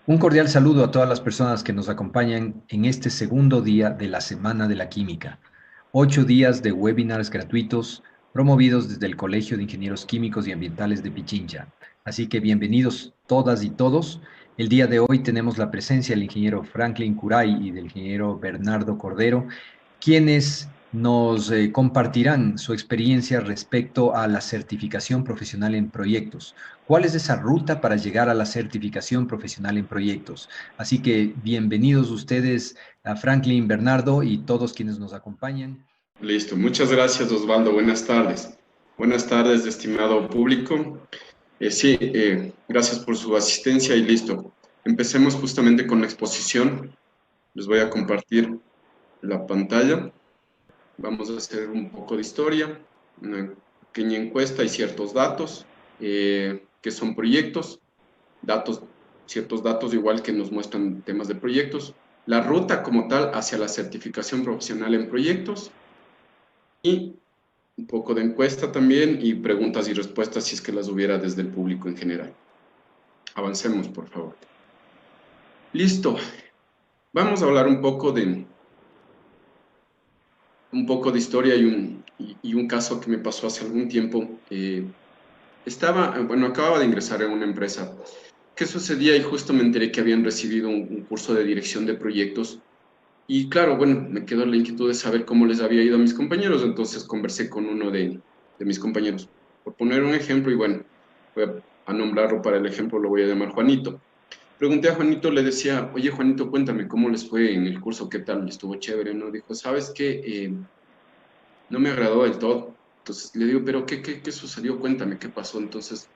Un cordial saludo a todas las personas que nos acompañan en este segundo día de la Semana de la Química. 8 días de webinars gratuitos promovidos desde el Colegio de Ingenieros Químicos y Ambientales de Pichincha. Así que bienvenidos todas y todos. El día de hoy tenemos la presencia del ingeniero Franklin Curay y del ingeniero Bernardo Cordero, quienes nos compartirán su experiencia respecto a la certificación profesional en proyectos. ¿Cuál es esa ruta para llegar a la certificación profesional en proyectos? Así que bienvenidos ustedes a Franklin, Bernardo y todos quienes nos acompañan. Listo, muchas gracias Osvaldo, buenas tardes. Buenas tardes, estimado público. Gracias por su asistencia y listo. Empecemos justamente con la exposición. Les voy a compartir la pantalla. Vamos a hacer un poco de historia, una pequeña encuesta y ciertos datos, que son proyectos, ciertos datos igual que nos muestran temas de proyectos, la ruta como tal hacia la certificación profesional en proyectos y un poco de encuesta también y preguntas y respuestas si es que las hubiera desde el público en general. Avancemos, por favor. Listo. Vamos a hablar un poco de historia y un caso que me pasó hace algún tiempo. Acababa de ingresar en una empresa. ¿Qué sucedía? Y justo me enteré que habían recibido un curso de dirección de proyectos. Y claro, bueno, me quedó la inquietud de saber cómo les había ido a mis compañeros, entonces conversé con uno de mis compañeros. Por poner un ejemplo, y bueno, voy a nombrarlo para el ejemplo, lo voy a llamar Juanito. Pregunté a Juanito, le decía, oye Juanito, cuéntame cómo les fue en el curso, qué tal, estuvo chévere, ¿no? Dijo, ¿sabes qué? No me agradó del todo. Entonces le digo, pero ¿qué sucedió? Cuéntame, ¿qué pasó? Entonces,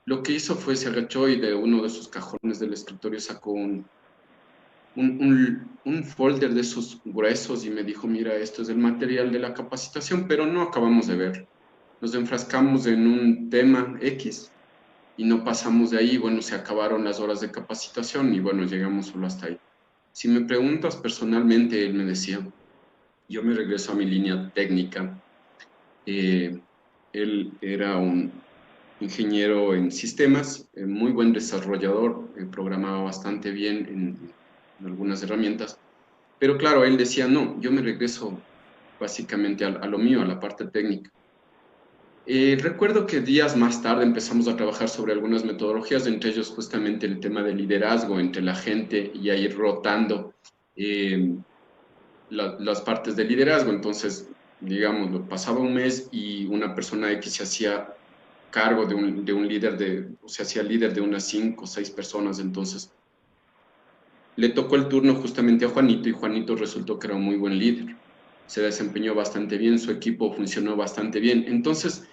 lo que hizo fue, se agachó y de uno de sus cajones del escritorio sacó un folder de esos gruesos y me dijo, mira, esto es el material de la capacitación, pero no acabamos de ver. Nos enfrascamos en un tema X y no pasamos de ahí. Bueno, se acabaron las horas de capacitación y bueno, llegamos solo hasta ahí. Si me preguntas personalmente, él me decía, yo me regreso a mi línea técnica. Eh, Él era un ingeniero en sistemas, muy buen desarrollador, programaba bastante bien en algunas herramientas. Pero claro, él decía, no, yo me regreso básicamente a lo mío, a la parte técnica. Recuerdo que días más tarde empezamos a trabajar sobre algunas metodologías, entre ellos justamente el tema del liderazgo entre la gente y a ir rotando eh, las partes del liderazgo. Entonces, digamos, pasaba un mes y una persona X se hacía cargo de un líder, o se hacía líder de unas 5 o 6 personas. Entonces, le tocó el turno justamente a Juanito y Juanito resultó que era un muy buen líder. Se desempeñó bastante bien, su equipo funcionó bastante bien. Entonces,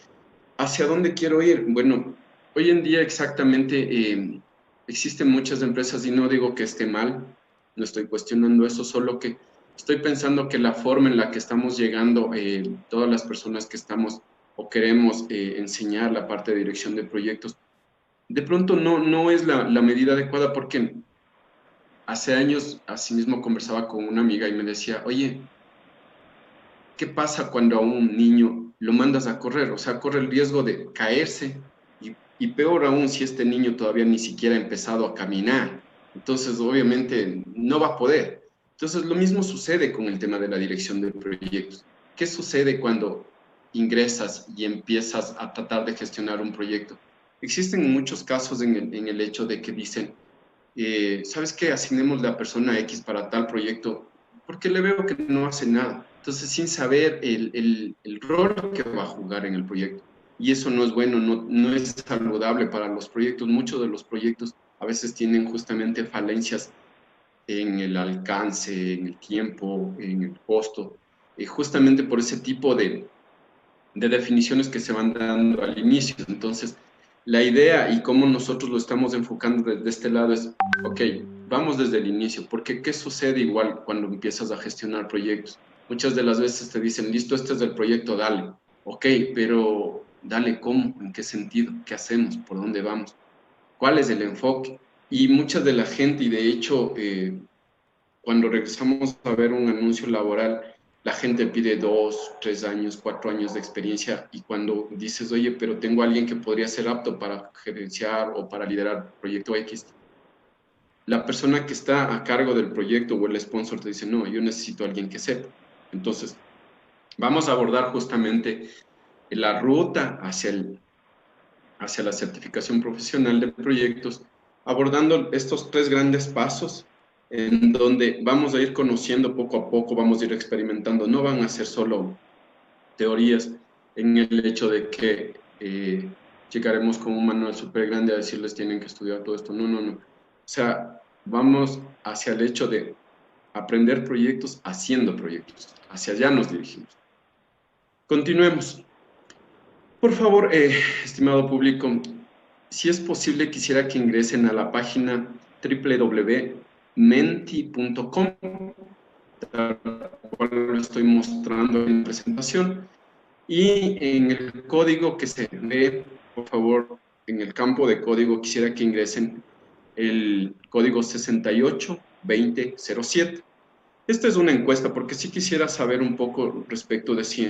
¿hacia dónde quiero ir? Bueno, hoy en día exactamente existen muchas empresas y no digo que esté mal, no estoy cuestionando eso, solo que estoy pensando que la forma en la que estamos llegando, todas las personas que estamos o queremos enseñar la parte de dirección de proyectos, de pronto no es la medida adecuada porque hace años, asimismo, conversaba con una amiga y me decía, oye, ¿qué pasa cuando a un niño lo mandas a correr? O sea, corre el riesgo de caerse y peor aún si este niño todavía ni siquiera ha empezado a caminar. Entonces, obviamente, no va a poder. Entonces, lo mismo sucede con el tema de la dirección de proyectos. ¿Qué sucede cuando ingresas y empiezas a tratar de gestionar un proyecto? Existen muchos casos en el hecho de que dicen, ¿sabes qué? Asignemos la persona X para tal proyecto, porque le veo que no hace nada. Entonces, sin saber el rol que va a jugar en el proyecto. Y eso no es bueno, no es saludable para los proyectos. Muchos de los proyectos a veces tienen justamente falencias en el alcance, en el tiempo, en el costo, justamente por ese tipo de definiciones que se van dando al inicio. Entonces, la idea y cómo nosotros lo estamos enfocando desde este lado es, ok, vamos desde el inicio, porque ¿qué sucede igual cuando empiezas a gestionar proyectos? Muchas de las veces te dicen, listo, este es el proyecto, dale. Ok, pero dale, ¿cómo? ¿En qué sentido? ¿Qué hacemos? ¿Por dónde vamos? ¿Cuál es el enfoque? Y mucha de la gente, y de hecho, cuando regresamos a ver un anuncio laboral, la gente pide 2, 3 años, 4 años de experiencia y cuando dices, oye, pero tengo a alguien que podría ser apto para gerenciar o para liderar proyecto X, la persona que está a cargo del proyecto o el sponsor te dice, no, yo necesito a alguien que sepa. Entonces, vamos a abordar justamente la ruta hacia la certificación profesional de proyectos, abordando estos 3 grandes pasos en donde vamos a ir conociendo poco a poco, vamos a ir experimentando, no van a ser solo teorías en el hecho de que llegaremos con un manual súper grande a decirles tienen que estudiar todo esto, no, no, no. O sea, vamos hacia el hecho de aprender proyectos haciendo proyectos, hacia allá nos dirigimos. Continuemos. Por favor, estimado público, si es posible, quisiera que ingresen a la página www.menti.com, tal cual lo estoy mostrando en la presentación, y en el código que se ve, por favor, en el campo de código, quisiera que ingresen el código 682007. Esta es una encuesta, porque sí quisiera saber un poco respecto de si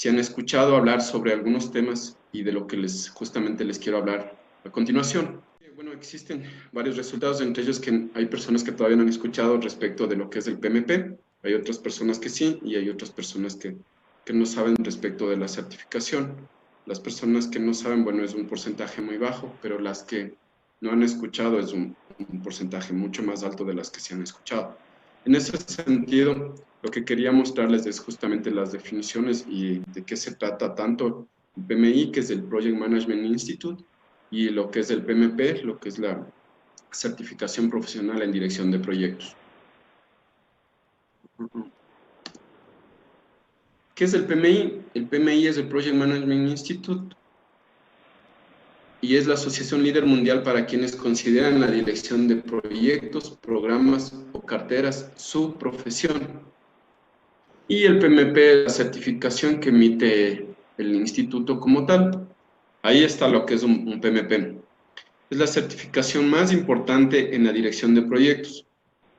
han escuchado hablar sobre algunos temas y de lo que justamente les quiero hablar a continuación. Bueno, existen varios resultados, entre ellos que hay personas que todavía no han escuchado respecto de lo que es el PMP, hay otras personas que sí y hay otras personas que no saben respecto de la certificación. Las personas que no saben, bueno, es un porcentaje muy bajo, pero las que no han escuchado es un porcentaje mucho más alto de las que se han escuchado. En ese sentido, lo que quería mostrarles es justamente las definiciones y de qué se trata tanto el PMI, que es el Project Management Institute, y lo que es el PMP, lo que es la certificación profesional en dirección de proyectos. ¿Qué es el PMI? El PMI es el Project Management Institute y es la asociación líder mundial para quienes consideran la dirección de proyectos, programas o carteras su profesión. Y el PMP, la certificación que emite el instituto como tal. Ahí está lo que es un PMP. Es la certificación más importante en la dirección de proyectos,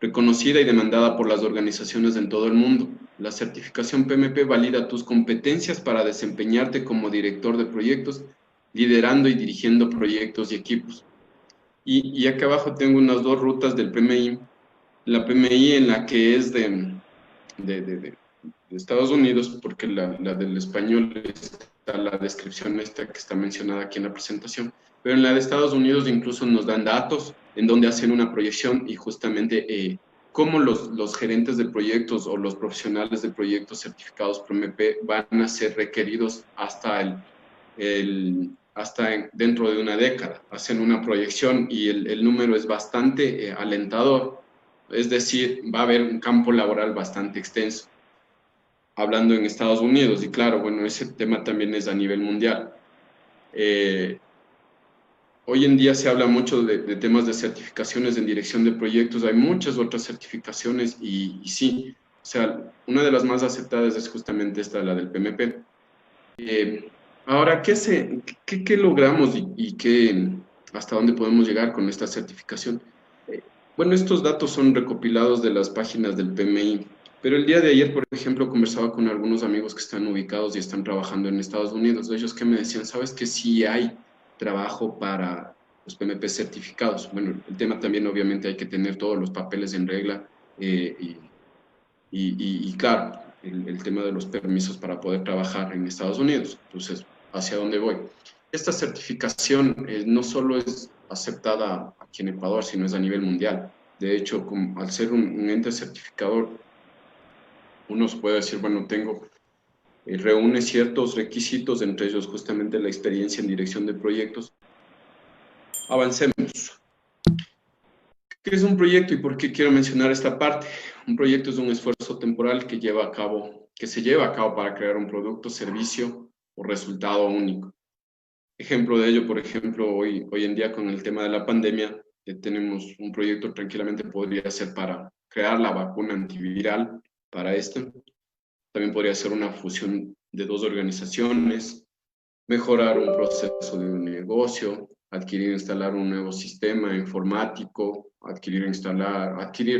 reconocida y demandada por las organizaciones en todo el mundo. La certificación PMP valida tus competencias para desempeñarte como director de proyectos, liderando y dirigiendo proyectos y equipos. Y acá abajo tengo unas 2 rutas del PMI. La PMI en la que es de Estados Unidos, porque la del español está la descripción esta que está mencionada aquí en la presentación, pero en la de Estados Unidos incluso nos dan datos en donde hacen una proyección y justamente cómo los gerentes de proyectos o los profesionales de proyectos certificados por MP van a ser requeridos hasta dentro de una década. Hacen una proyección y el número es bastante alentador, es decir, va a haber un campo laboral bastante extenso, hablando en Estados Unidos, y claro, bueno, ese tema también es a nivel mundial. Hoy en día se habla mucho de temas de certificaciones en dirección de proyectos, hay muchas otras certificaciones y sí, o sea, una de las más aceptadas es justamente esta, la del PMP. Ahora, ¿qué logramos y hasta dónde podemos llegar con esta certificación? Bueno, estos datos son recopilados de las páginas del PMI, pero el día de ayer, por ejemplo, conversaba con algunos amigos que están ubicados y están trabajando en Estados Unidos. Ellos que me decían, sabes que sí hay trabajo para los PMP certificados. Bueno, el tema también obviamente hay que tener todos los papeles en regla y claro, el tema de los permisos para poder trabajar en Estados Unidos. Entonces, ¿hacia dónde voy? Esta certificación no solo es aceptada aquí en Ecuador, sino es a nivel mundial. De hecho, al ser un ente certificador, uno se puede decir, bueno, reúne ciertos requisitos, entre ellos justamente la experiencia en dirección de proyectos. Avancemos. ¿Qué es un proyecto y por qué quiero mencionar esta parte? Un proyecto es un esfuerzo temporal que se lleva a cabo para crear un producto, servicio o resultado único. Ejemplo de ello, por ejemplo, hoy en día con el tema de la pandemia, tenemos un proyecto tranquilamente podría ser para crear la vacuna antiviral para esto. También podría ser una fusión de 2 organizaciones, mejorar un proceso de un negocio, adquirir, instalar un nuevo sistema informático, adquirir,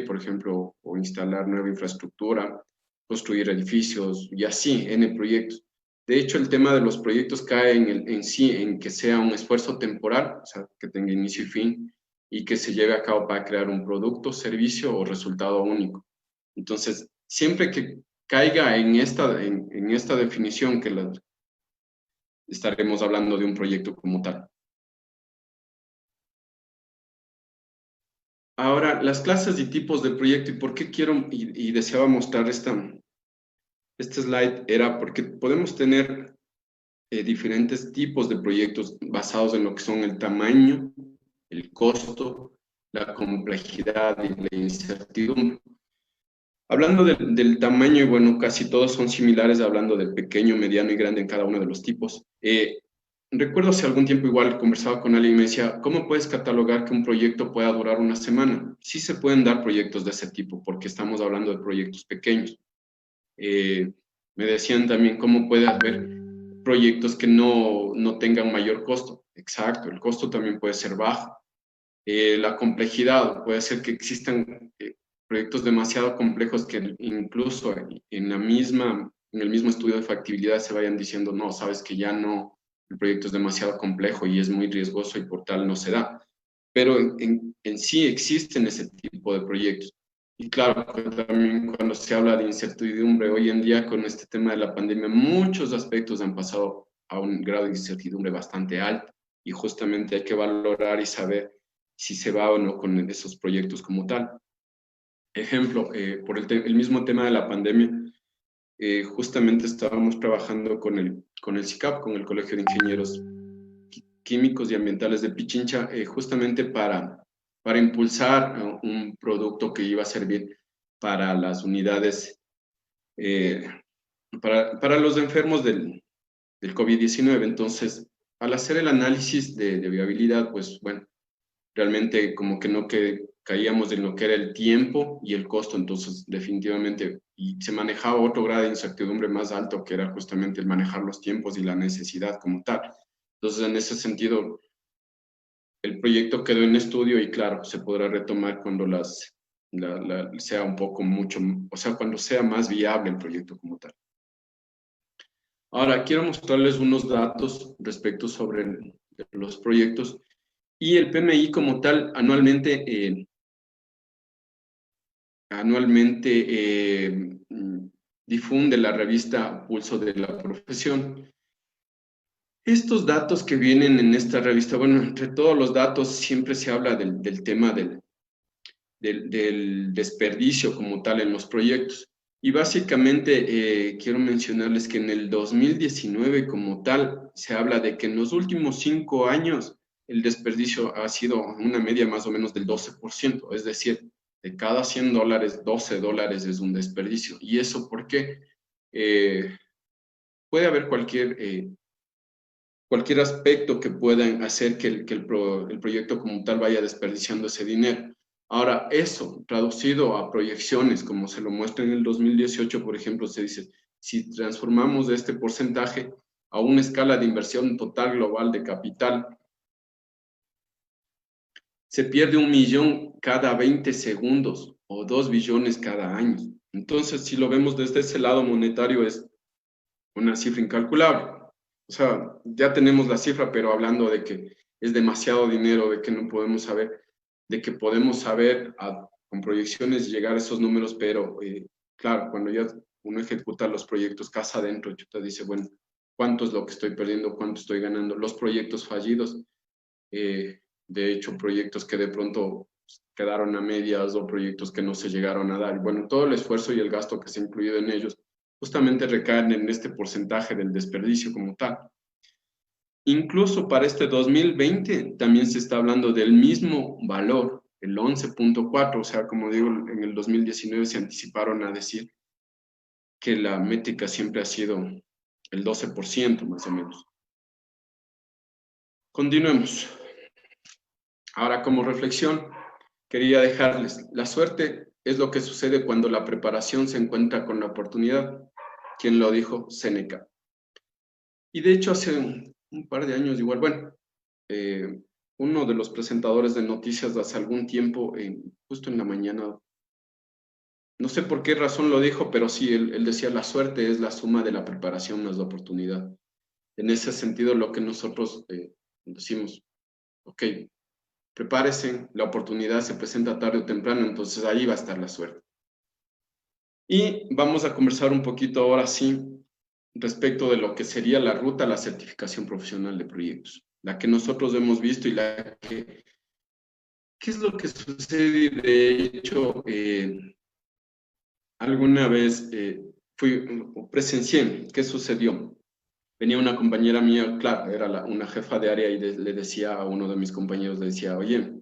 por ejemplo, o instalar nueva infraestructura, construir edificios y así, N proyectos. De hecho, el tema de los proyectos cae en sí, en que sea un esfuerzo temporal, o sea, que tenga inicio y fin, y que se lleve a cabo para crear un producto, servicio o resultado único. Entonces, siempre que caiga en esta definición que estaremos hablando de un proyecto como tal. Ahora, las clases y tipos de proyecto, y por qué quiero y deseaba mostrar este slide, era porque podemos tener diferentes tipos de proyectos basados en lo que son el tamaño, el costo, la complejidad y la incertidumbre. Hablando del tamaño, y bueno, casi todos son similares, hablando del pequeño, mediano y grande en cada uno de los tipos. Recuerdo hace algún tiempo igual conversaba con alguien y me decía, ¿cómo puedes catalogar que un proyecto pueda durar una semana? Sí se pueden dar proyectos de ese tipo, porque estamos hablando de proyectos pequeños. Me decían también, ¿cómo puede haber proyectos que no tengan mayor costo? Exacto, el costo también puede ser bajo. La complejidad, puede ser que existan proyectos demasiado complejos que incluso en el mismo estudio de factibilidad se vayan diciendo, no, sabes que ya no, el proyecto es demasiado complejo y es muy riesgoso y por tal no se da. Pero en sí existen ese tipo de proyectos. Y claro, también cuando se habla de incertidumbre, hoy en día con este tema de la pandemia, muchos aspectos han pasado a un grado de incertidumbre bastante alto y justamente hay que valorar y saber si se va o no con esos proyectos como tal. Ejemplo, por el mismo tema de la pandemia, justamente estábamos trabajando con el SICAP, con el Colegio de Ingenieros Químicos y Ambientales de Pichincha, justamente para impulsar un producto que iba a servir para las unidades, para los enfermos del COVID-19. Entonces, al hacer el análisis de viabilidad, pues bueno, realmente como que no caíamos en lo que era el tiempo y el costo, entonces definitivamente, y se manejaba otro grado de incertidumbre más alto, que era justamente el manejar los tiempos y la necesidad como tal. Entonces, en ese sentido, el proyecto quedó en estudio y claro, se podrá retomar cuando sea un poco mucho, o sea, cuando sea más viable el proyecto como tal. Ahora, quiero mostrarles unos datos respecto sobre los proyectos. Y el PMI como tal anualmente difunde la revista Pulso de la Profesión. Estos datos que vienen en esta revista, bueno, entre todos los datos siempre se habla del tema del desperdicio como tal en los proyectos. Y básicamente quiero mencionarles que en el 2019 como tal se habla de que en los últimos 5 años el desperdicio ha sido una media más o menos del 12%, es decir, de cada $100, $12 es un desperdicio. ¿Y eso por qué? Puede haber cualquier aspecto que puedan hacer que el proyecto como tal vaya desperdiciando ese dinero. Ahora, eso traducido a proyecciones, como se lo muestra en el 2018, por ejemplo, se dice, si transformamos este porcentaje a una escala de inversión total global de capital, se pierde 1 millón cada 20 segundos o 2 billones cada año. Entonces, si lo vemos desde ese lado monetario, es una cifra incalculable. O sea, ya tenemos la cifra, pero hablando de que es demasiado dinero, de que no podemos saber, de que podemos saber con proyecciones llegar a esos números, pero claro, cuando ya uno ejecuta los proyectos casa adentro, chuta dice, bueno, ¿cuánto es lo que estoy perdiendo? ¿Cuánto estoy ganando? Los proyectos fallidos, de hecho, proyectos que de pronto quedaron a medias o proyectos que no se llegaron a dar. Bueno, todo el esfuerzo y el gasto que se ha incluido en ellos justamente recaen en este porcentaje del desperdicio como tal. Incluso para este 2020 también se está hablando del mismo valor, el 11.4, o sea, como digo, en el 2019 se anticiparon a decir que la métrica siempre ha sido el 12% más o menos. Continuemos. Ahora, como reflexión, quería dejarles, la suerte es lo que sucede cuando la preparación se encuentra con la oportunidad. ¿Quién lo dijo? Séneca. Y de hecho hace un par de años igual, bueno, uno de los presentadores de noticias de hace algún tiempo, justo en la mañana, no sé por qué razón lo dijo, pero sí, él decía, la suerte es la suma de la preparación más la oportunidad. En ese sentido, lo que nosotros decimos, ok, prepárese, la oportunidad se presenta tarde o temprano, entonces ahí va a estar la suerte. Y vamos a conversar un poquito ahora sí respecto de lo que sería la ruta a la certificación profesional de proyectos, la que nosotros hemos visto y la que, ¿qué es lo que sucede? De hecho, alguna vez presencié, ¿qué sucedió? Venía una compañera mía, claro, era una jefa de área y le decía a uno de mis compañeros, le decía, oye,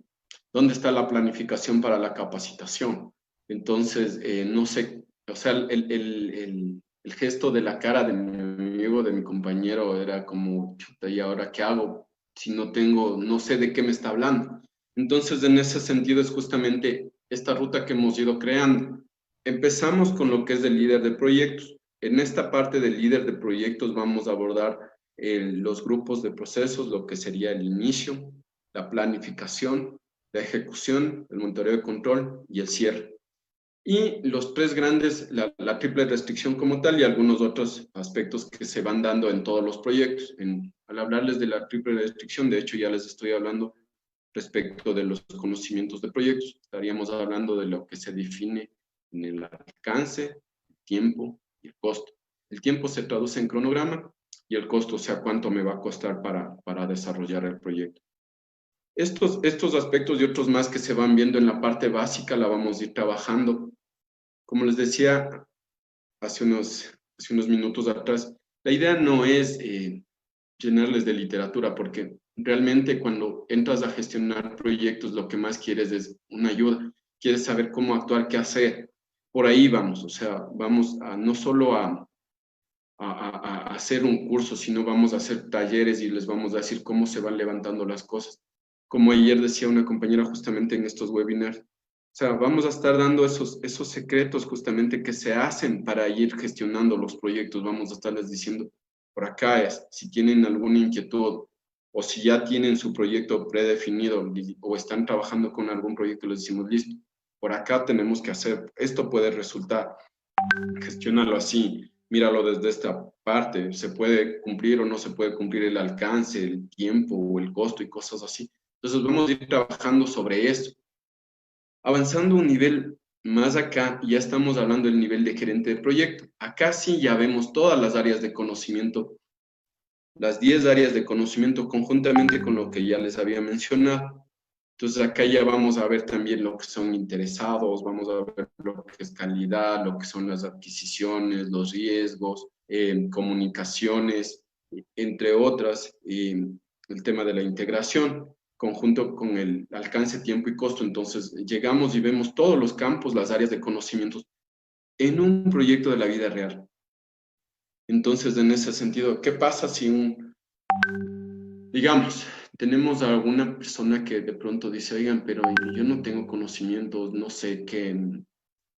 ¿dónde está la planificación para la capacitación? Entonces, no sé, o sea, el gesto de la cara de mi amigo, de mi compañero, era como, chuta, ¿y ahora qué hago? Si no tengo, no sé de qué me está hablando. Entonces, en ese sentido es justamente esta ruta que hemos ido creando. Empezamos con lo que es el líder de proyectos. En esta parte del líder de proyectos vamos a abordar los grupos de procesos, lo que sería el inicio, la planificación, la ejecución, el monitoreo de control y el cierre. Y los tres grandes, la triple restricción como tal y algunos otros aspectos que se van dando en todos los proyectos. Al hablarles de la triple restricción, de hecho ya les estoy hablando respecto de los conocimientos de proyectos. Estaríamos hablando de lo que se define en el alcance, el tiempo y el costo. El tiempo se traduce en cronograma y el costo, o sea, cuánto me va a costar para desarrollar el proyecto. Estos aspectos y otros más que se van viendo en la parte básica la vamos a ir trabajando. Como les decía hace unos minutos atrás, la idea no es llenarles de literatura, porque realmente cuando entras a gestionar proyectos lo que más quieres es una ayuda, quieres saber cómo actuar, qué hacer. Por ahí vamos, o sea, vamos a no solo a hacer un curso, sino vamos a hacer talleres y les vamos a decir cómo se van levantando las cosas. Como ayer decía una compañera justamente en estos webinars, o sea, vamos a estar dando esos secretos justamente que se hacen para ir gestionando los proyectos. Vamos a estarles diciendo, por acá es, si tienen alguna inquietud o si ya tienen su proyecto predefinido o están trabajando con algún proyecto, les decimos, listo, por acá tenemos que hacer, esto puede resultar, gestiónalo así, míralo desde esta parte, se puede cumplir o no se puede cumplir el alcance, el tiempo o el costo y cosas así. Entonces vamos a ir trabajando sobre esto. Avanzando un nivel más acá, ya estamos hablando del nivel de gerente de proyecto. Acá sí ya vemos todas las áreas de conocimiento, las 10 áreas de conocimiento conjuntamente con lo que ya les había mencionado. Entonces acá ya vamos a ver también lo que son interesados, vamos a ver lo que es calidad, lo que son las adquisiciones, los riesgos, comunicaciones, entre otras, el tema de la integración, conjunto con el alcance, tiempo y costo. Entonces llegamos y vemos todos los campos, las áreas de conocimientos en un proyecto de la vida real. Entonces, en ese sentido, ¿qué pasa si digamos, tenemos a alguna persona que de pronto dice, oigan, pero yo no tengo conocimientos, no sé qué,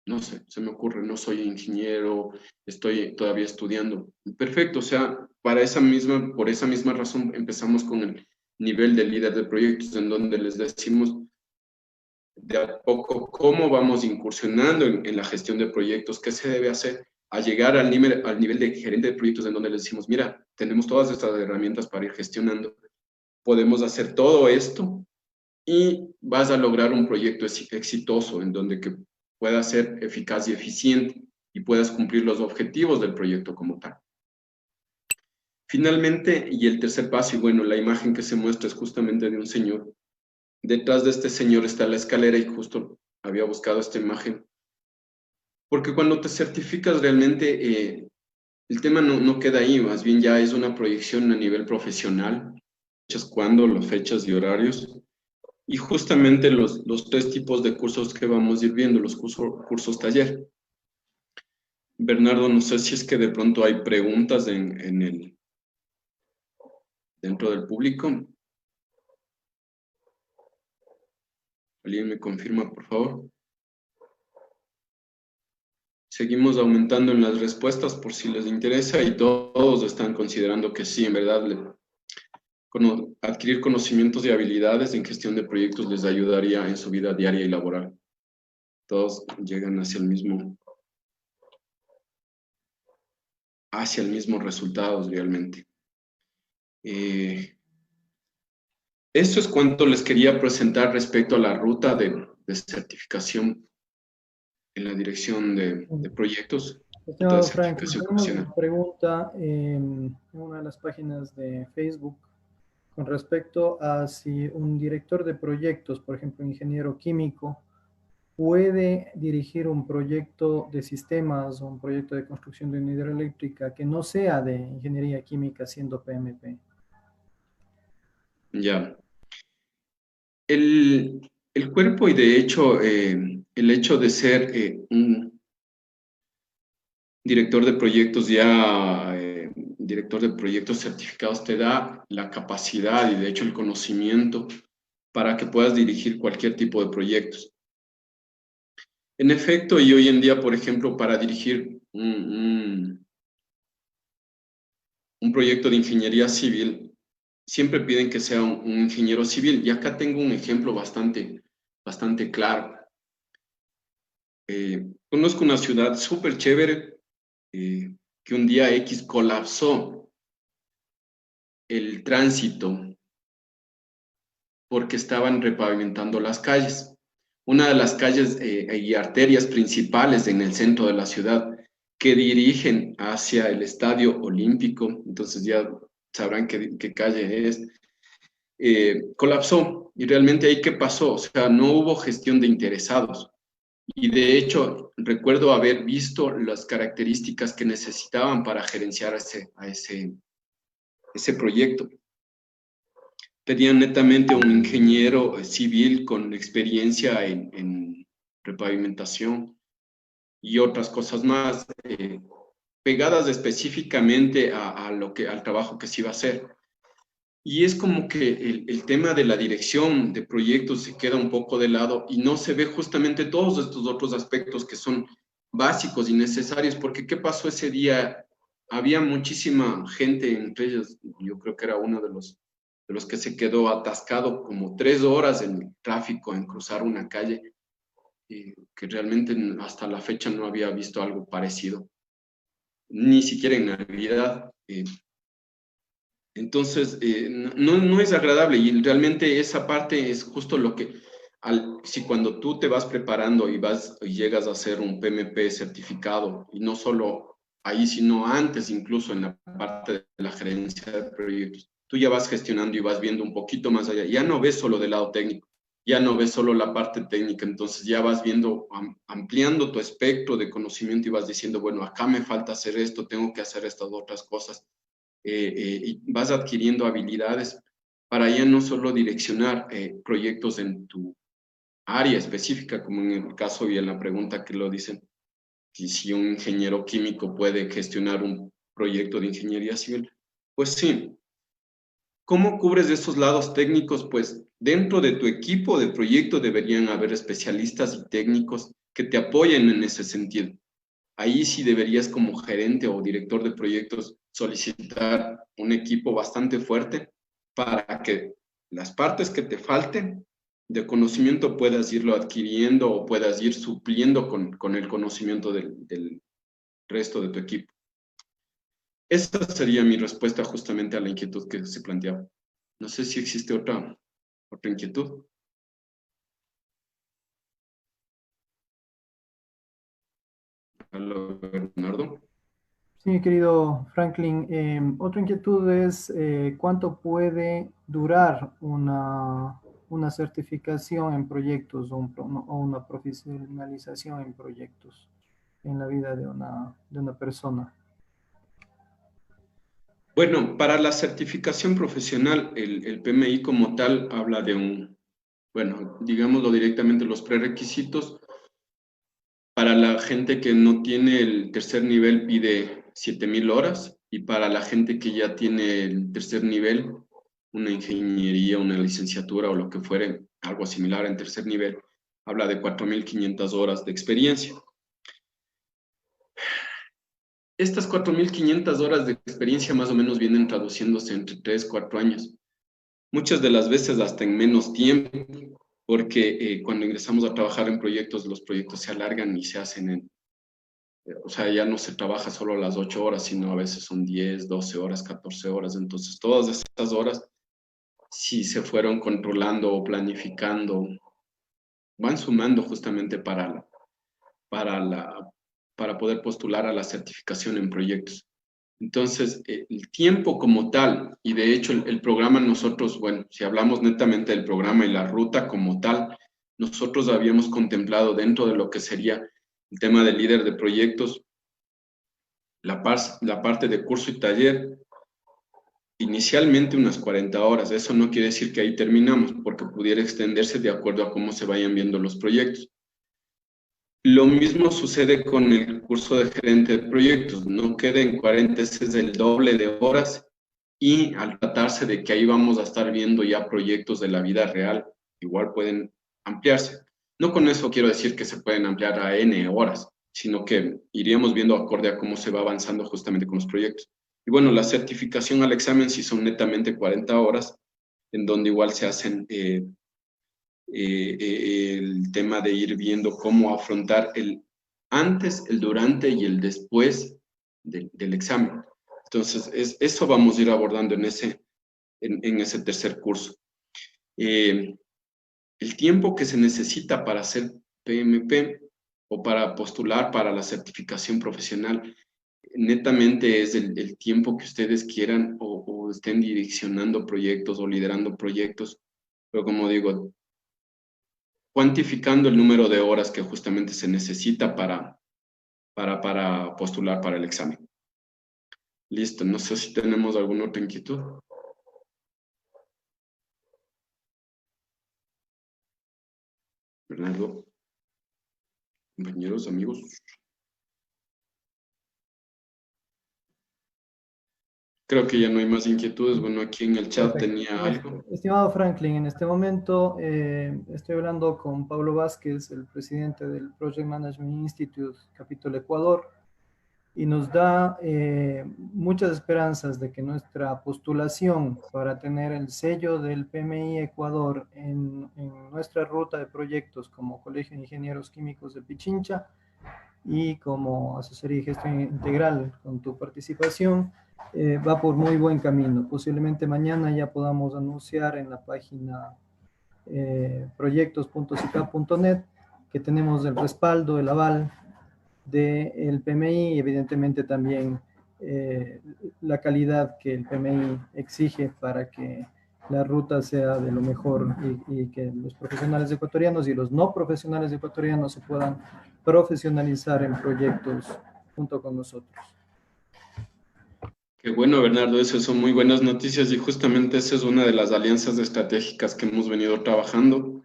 no sé, se me ocurre, no soy ingeniero, estoy todavía estudiando. Perfecto, o sea, por esa misma razón empezamos con el nivel de líder de proyectos, en donde les decimos de a poco cómo vamos incursionando en la gestión de proyectos, qué se debe hacer, a llegar al nivel de gerente de proyectos, en donde les decimos, mira, tenemos todas estas herramientas para ir gestionando, podemos hacer todo esto y vas a lograr un proyecto exitoso en donde que pueda ser eficaz y eficiente y puedas cumplir los objetivos del proyecto como tal. Finalmente, y el tercer paso, y bueno, la imagen que se muestra es justamente de un señor. Detrás de este señor está la escalera y justo había buscado esta imagen. Porque cuando te certificas realmente, el tema no queda ahí, más bien ya es una proyección a nivel profesional. Fechas cuándo, las fechas y horarios. Y justamente los tres tipos de cursos que vamos a ir viendo, los cursos taller. Bernardo, no sé si es que de pronto hay preguntas dentro del público. ¿Alguien me confirma, por favor? Seguimos aumentando en las respuestas por si les interesa y todos están considerando que sí, en verdad, adquirir conocimientos y habilidades en gestión de proyectos les ayudaría en su vida diaria y laboral. Todos llegan hacia el mismo resultado realmente. Esto es cuanto les quería presentar respecto a la ruta de certificación en la dirección de proyectos, ruta de Estimado Franklin, certificación tenemos profesional. una pregunta en una de las páginas de Facebook con respecto a si un director de proyectos, por ejemplo, ingeniero químico, puede dirigir un proyecto de sistemas o un proyecto de construcción de una hidroeléctrica que no sea de ingeniería química siendo PMP. Ya. El cuerpo y de hecho el hecho de ser un director de proyectos director de proyectos certificados te da la capacidad y de hecho el conocimiento para que puedas dirigir cualquier tipo de proyectos. En efecto, y hoy en día, por ejemplo, para dirigir un proyecto de ingeniería civil, siempre piden que sea un ingeniero civil. Y acá tengo un ejemplo bastante claro. Conozco una ciudad súper chévere que un día X colapsó el tránsito porque estaban repavimentando las calles. Una de las calles y arterias principales en el centro de la ciudad que dirigen hacia el Estadio Olímpico, entonces ya sabrán qué calle es, colapsó. Y realmente ahí qué pasó, o sea, no hubo gestión de interesados. Y de hecho, recuerdo haber visto las características que necesitaban para gerenciar ese proyecto. Pedían netamente un ingeniero civil con experiencia en repavimentación y otras cosas más, pegadas específicamente al trabajo que se iba a hacer. Y es como que el tema de la dirección de proyectos se queda un poco de lado y no se ve justamente todos estos otros aspectos que son básicos y necesarios, porque ¿qué pasó ese día? Había muchísima gente, entre ellos yo creo que era uno de los que se quedó atascado como 3 horas en el tráfico en cruzar una calle, que realmente hasta la fecha no había visto algo parecido, ni siquiera en Navidad. Entonces, no es agradable y realmente esa parte es justo lo que, si cuando tú te vas preparando y llegas a hacer un PMP certificado, y no solo ahí, sino antes incluso en la parte de la gerencia de proyectos, tú ya vas gestionando y vas viendo un poquito más allá, ya no ves solo del lado técnico, ya no ves solo la parte técnica, entonces ya vas viendo, ampliando tu espectro de conocimiento y vas diciendo, bueno, acá me falta hacer esto, tengo que hacer estas otras cosas y vas adquiriendo habilidades para ya no solo direccionar proyectos en tu área específica, como en el caso y en la pregunta que lo dicen, si un ingeniero químico puede gestionar un proyecto de ingeniería civil, pues sí. ¿Cómo cubres esos lados técnicos? Pues dentro de tu equipo de proyecto deberían haber especialistas y técnicos que te apoyen en ese sentido. Ahí sí deberías como gerente o director de proyectos solicitar un equipo bastante fuerte para que las partes que te falten de conocimiento puedas irlo adquiriendo o puedas ir supliendo con el conocimiento del resto de tu equipo. Esa sería mi respuesta justamente a la inquietud que se planteaba. No sé si existe otra inquietud. Hola, Bernardo. Sí, querido Franklin, otra inquietud es cuánto puede durar una certificación en proyectos o una profesionalización en proyectos en la vida de una persona. Bueno, para la certificación profesional, el PMI como tal habla de bueno, digámoslo directamente, los prerequisitos. Para la gente que no tiene el tercer nivel pide 7,000 horas y para la gente que ya tiene el tercer nivel, una ingeniería, una licenciatura o lo que fuere, algo similar en tercer nivel, habla de 4,500 horas de experiencia. Estas 4,500 horas de experiencia más o menos vienen traduciéndose entre 3, 4 años. Muchas de las veces hasta en menos tiempo, porque cuando ingresamos a trabajar en proyectos, los proyectos se alargan y se hacen o sea, ya no se trabaja solo las 8 horas, sino a veces son 10, 12 horas, 14 horas. Entonces, todas esas horas si se fueron controlando o planificando, van sumando justamente para poder postular a la certificación en proyectos. Entonces, el tiempo como tal, y de hecho el programa nosotros, bueno, si hablamos netamente del programa y la ruta como tal, nosotros habíamos contemplado dentro de lo que sería el tema del líder de proyectos, la parte de curso y taller, inicialmente unas 40 horas. Eso no quiere decir que ahí terminamos, porque pudiera extenderse de acuerdo a cómo se vayan viendo los proyectos. Lo mismo sucede con el curso de gerente de proyectos, no queda en 40, ese es el doble de horas, y al tratarse de que ahí vamos a estar viendo ya proyectos de la vida real, igual pueden ampliarse. No con eso quiero decir que se pueden ampliar a N horas, sino que iríamos viendo acorde a cómo se va avanzando justamente con los proyectos. Y bueno, la certificación al examen sí son netamente 40 horas, en donde igual se hacen el tema de ir viendo cómo afrontar el antes, el durante y el después del examen. Entonces, eso vamos a ir abordando en ese tercer curso. El tiempo que se necesita para hacer PMP o para postular para la certificación profesional, netamente es el tiempo que ustedes quieran o estén direccionando proyectos o liderando proyectos, pero como digo, cuantificando el número de horas que justamente se necesita para postular para el examen. Listo, no sé si tenemos alguna otra inquietud. Bernardo, compañeros, amigos. Creo que ya no hay más inquietudes. Bueno, aquí en el chat Perfecto. tenía algo. Estimado Franklin, en este momento estoy hablando con Pablo Vázquez, el presidente del Project Management Institute, capítulo Ecuador, y nos da muchas esperanzas de que nuestra postulación para tener el sello del PMI Ecuador en nuestra ruta de proyectos como Colegio de Ingenieros Químicos de Pichincha y como asesoría y gestión integral con tu participación, va por muy buen camino. Posiblemente mañana ya podamos anunciar en la página proyectos.sica.net que tenemos el respaldo, el aval del PMI y evidentemente también la calidad que el PMI exige para que la ruta sea de lo mejor y que los profesionales ecuatorianos y los no profesionales ecuatorianos se puedan profesionalizar en proyectos junto con nosotros. Qué bueno, Bernardo, esas son muy buenas noticias y justamente esa es una de las alianzas estratégicas que hemos venido trabajando.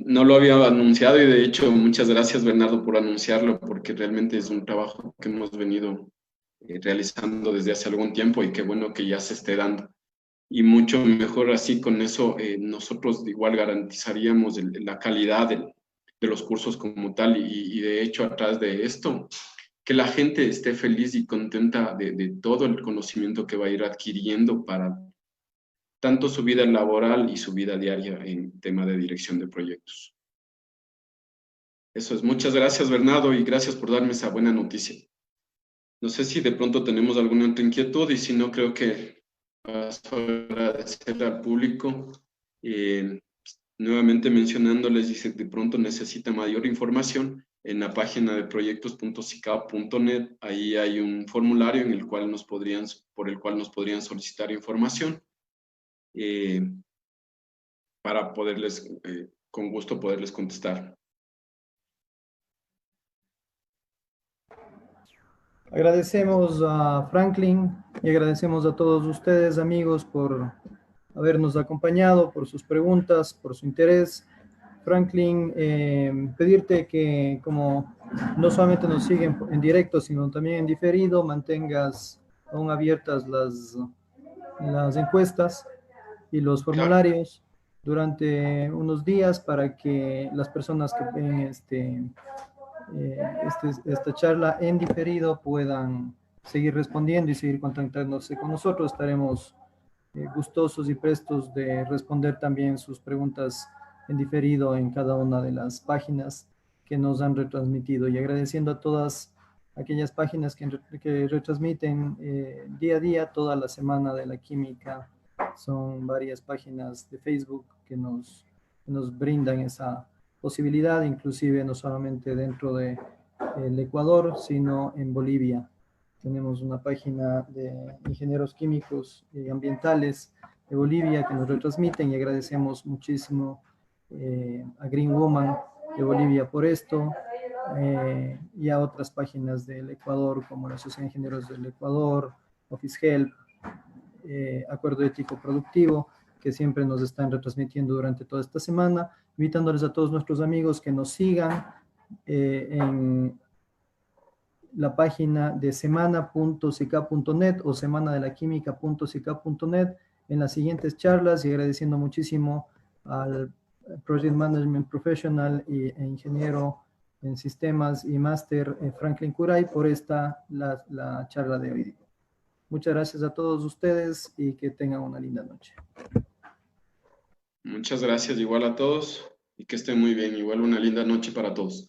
No lo había anunciado y de hecho muchas gracias, Bernardo, por anunciarlo, porque realmente es un trabajo que hemos venido realizando desde hace algún tiempo y qué bueno que ya se esté dando. Y mucho mejor así, con eso nosotros igual garantizaríamos la calidad de los cursos como tal y de hecho atrás de esto, que la gente esté feliz y contenta de todo el conocimiento que va a ir adquiriendo para tanto su vida laboral y su vida diaria en tema de dirección de proyectos. Eso es. Muchas gracias, Bernardo, y gracias por darme esa buena noticia. No sé si de pronto tenemos alguna otra inquietud y si no, creo que paso a agradecer al público. Nuevamente mencionándoles, dice, de pronto necesita mayor información, en la página de proyectos.sicao.net, ahí hay un formulario en el cual por el cual nos podrían solicitar información para poderles, con gusto, poderles contestar. Agradecemos a Franklin y agradecemos a todos ustedes, amigos, por habernos acompañado, por sus preguntas, por su interés. Franklin, pedirte que como no solamente nos siguen en directo, sino también en diferido, mantengas aún abiertas las encuestas y los formularios durante unos días para que las personas que ven esta charla en diferido puedan seguir respondiendo y seguir contactándose con nosotros. Estaremos gustosos y prestos de responder también sus preguntas en diferido en cada una de las páginas que nos han retransmitido y agradeciendo a todas aquellas páginas que retransmiten día a día toda la semana de la química Son varias páginas de Facebook que nos brindan esa posibilidad, inclusive no solamente dentro del Ecuador, sino en Bolivia. Tenemos una página de ingenieros químicos y ambientales de Bolivia que nos retransmiten y agradecemos muchísimo a Green Woman de Bolivia por esto, y a otras páginas del Ecuador como la Asociación de Ingenieros del Ecuador, Office Help, Acuerdo Ético Productivo, que siempre nos están retransmitiendo durante toda esta semana, invitándoles a todos nuestros amigos que nos sigan en la página de semana.sica.net o semanadelaquimica.sica.net en las siguientes charlas, y agradeciendo muchísimo al Project Management Professional e ingeniero en sistemas y máster Franklin Curay por la charla de hoy. Muchas gracias a todos ustedes y que tengan una linda noche. Muchas gracias igual a todos y que estén muy bien. Igual una linda noche para todos.